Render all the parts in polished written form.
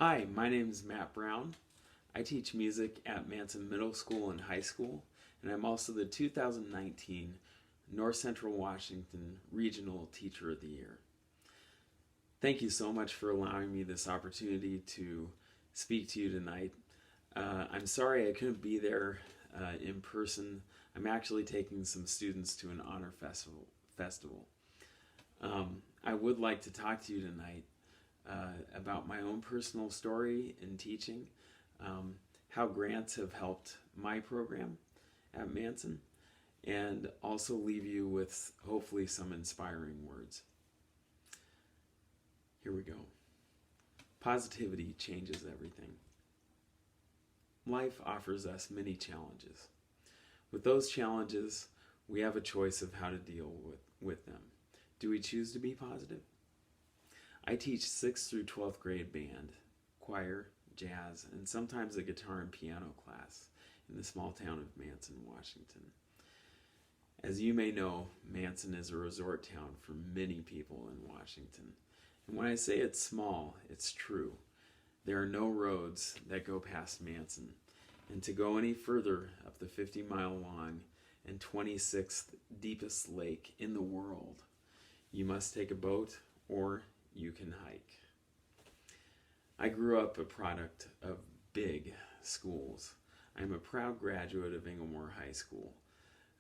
Hi, my name is Matt Brown. I teach music at Manson Middle School and High School, and I'm also the 2019 North Central Washington Regional Teacher of the Year. Thank you so much for allowing me this opportunity to speak to you tonight. I'm sorry I couldn't be there in person. I'm actually taking some students to an honor festival. I would like to talk to you tonight about my own personal story in teaching, how grants have helped my program at Manson, and also leave you with hopefully some inspiring words. Here we go. Positivity changes everything. Life offers us many challenges. With those challenges, we have a choice of how to deal with them. Do we choose to be positive? I teach 6th through 12th grade band, choir, jazz, and sometimes a guitar and piano class in the small town of Manson, Washington. As you may know, Manson is a resort town for many people in Washington. And when I say it's small, it's true. There are no roads that go past Manson. And to go any further up the 50-mile long and 26th deepest lake in the world, you must take a boat or you can hike. I grew up a product of big schools. I'm a proud graduate of Inglemoor High School,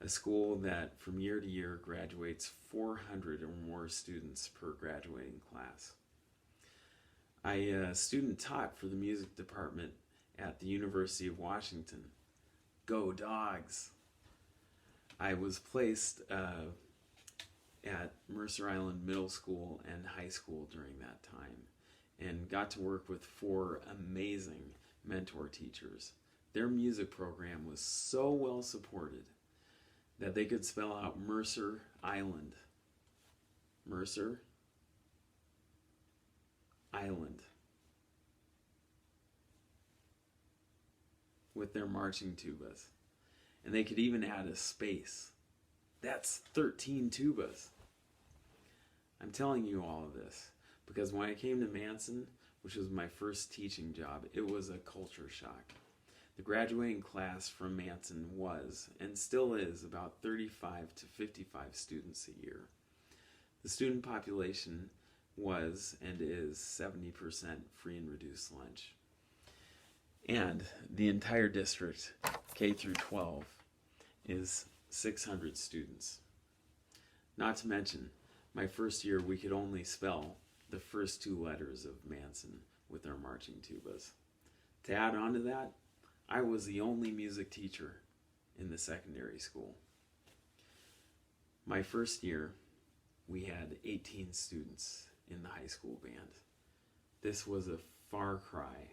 a school that from year to year graduates 400 or more students per graduating class. I student taught for the music department at the University of Washington. Go Dogs! I was placed at Mercer Island Middle School and High School during that time and got to work with 4 amazing mentor teachers. Their music program was so well supported that they could spell out Mercer Island. Mercer Island. With their marching tubas. And they could even add a space. That's 13 tubas. I'm telling you all of this because when I came to Manson, which was my first teaching job, it was a culture shock. The graduating class from Manson was, and still is, about 35 to 55 students a year. The student population was and is 70% free and reduced lunch. And the entire district, K through 12, is 600 students. Not to mention, my first year we could only spell the first 2 letters of Manson with our marching tubas. To add on to that, I was the only music teacher in the secondary school. My first year, we had 18 students in the high school band. This was a far cry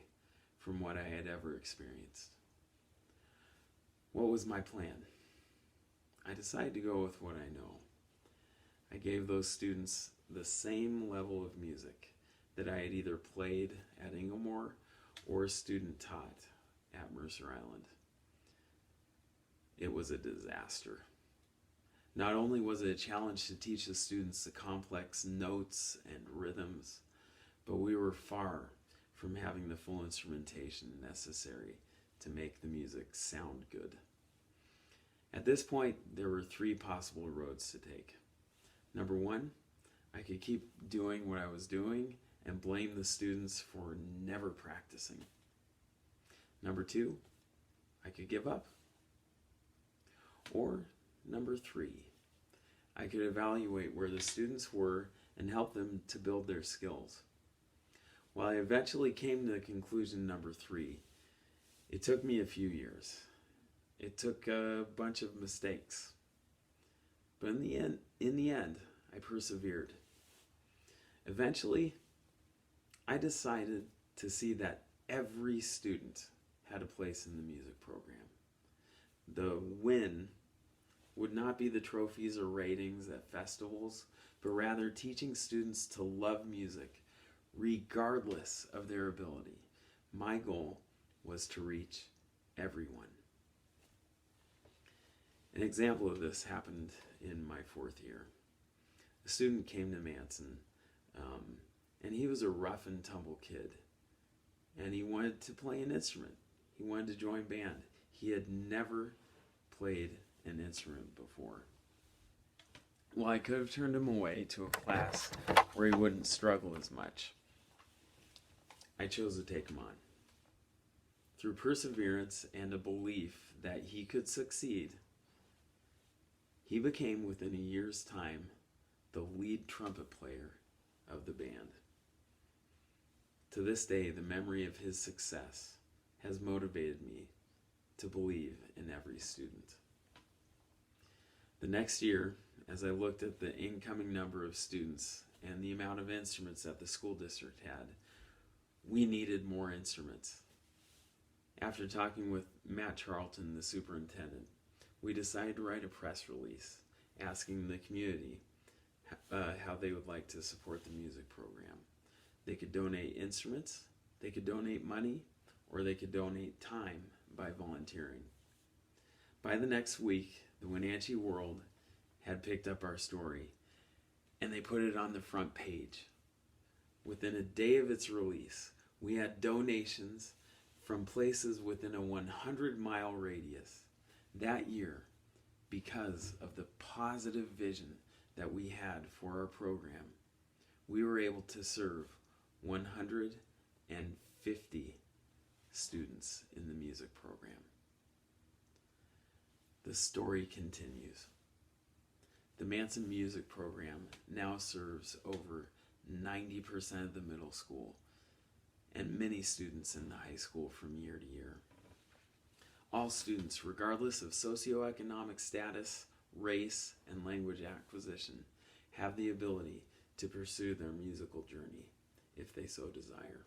from what I had ever experienced. What was my plan? I decided to go with what I know. I gave those students the same level of music that I had either played at Inglemoor or student taught at Mercer Island. It was a disaster. Not only was it a challenge to teach the students the complex notes and rhythms, but we were far from having the full instrumentation necessary to make the music sound good. At this point, there were 3 possible roads to take. Number 1, I could keep doing what I was doing and blame the students for never practicing. Number 2, I could give up. Or number 3, I could evaluate where the students were and help them to build their skills. While I eventually came to the conclusion number 3, it took me a few years. It took a bunch of mistakes. But in the end, I persevered. Eventually, I decided to see that every student had a place in the music program. The win would not be the trophies or ratings at festivals, but rather teaching students to love music regardless of their ability. My goal was to reach everyone. An example of this happened in my 4th year. A student came to Manson, and he was a rough and tumble kid. and he wanted to play an instrument. He wanted to join band. He had never played an instrument before. Well, I could have turned him away to a class where he wouldn't struggle as much. I chose to take him on. Through perseverance and a belief that he could succeed, he became, within a year's time, the lead trumpet player of the band. To this day, the memory of his success has motivated me to believe in every student. The next year, as I looked at the incoming number of students and the amount of instruments that the school district had, we needed more instruments. After talking with Matt Charlton, the superintendent, we decided to write a press release asking the community how they would like to support the music program. They could donate instruments, they could donate money, or they could donate time by volunteering. By the next week, the Wenatchee World had picked up our story, and they put it on the front page. Within a day of its release, we had donations from places within a 100-mile radius that year because of the positive vision that we had for our program. We were able to serve 150 students in the music program. The story continues. The Manson Music Program now serves over 90% of the middle school and many students in the high school from year to year. All students, regardless of socioeconomic status, race, and language acquisition, have the ability to pursue their musical journey if they so desire.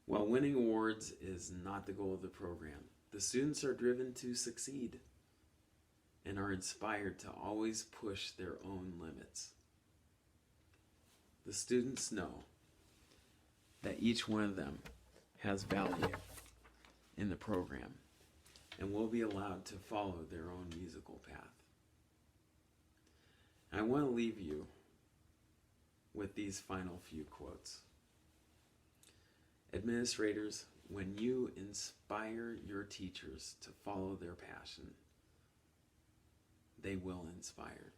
While winning awards is not the goal of the program, the students are driven to succeed and are inspired to always push their own limits. The students know that each one of them has value in the program and will be allowed to follow their own musical path. I want to leave you with these final few quotes. Administrators, when you inspire your teachers to follow their passion, they will inspire.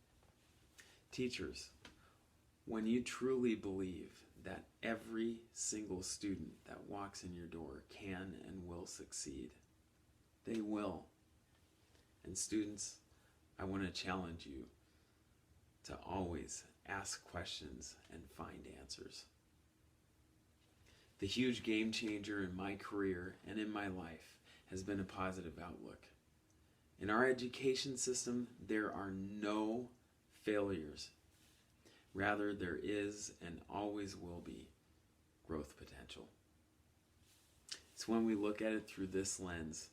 Teachers, when you truly believe that every single student that walks in your door can and will succeed, they will. And students, I want to challenge you to always ask questions and find answers. The huge game changer in my career and in my life has been a positive outlook. In our education system, there are no failures. Rather, there is and always will be growth potential. It's when we look at it through this lens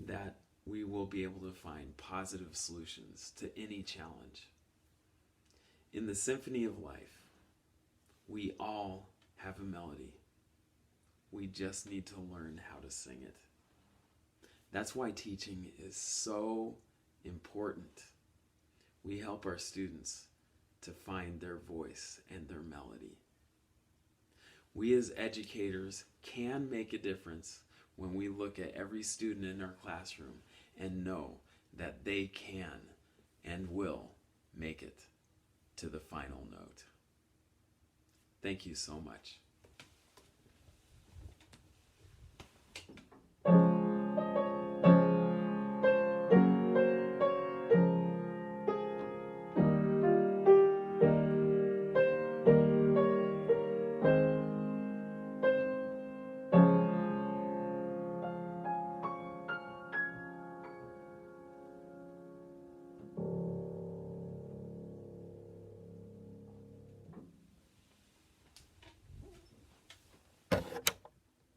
that we will be able to find positive solutions to any challenge. In the symphony of life, we all have a melody. We just need to learn how to sing it. That's why teaching is so important. We help our students to find their voice and their melody. We as educators can make a difference when we look at every student in our classroom and know that they can and will make it to the final note. Thank you so much.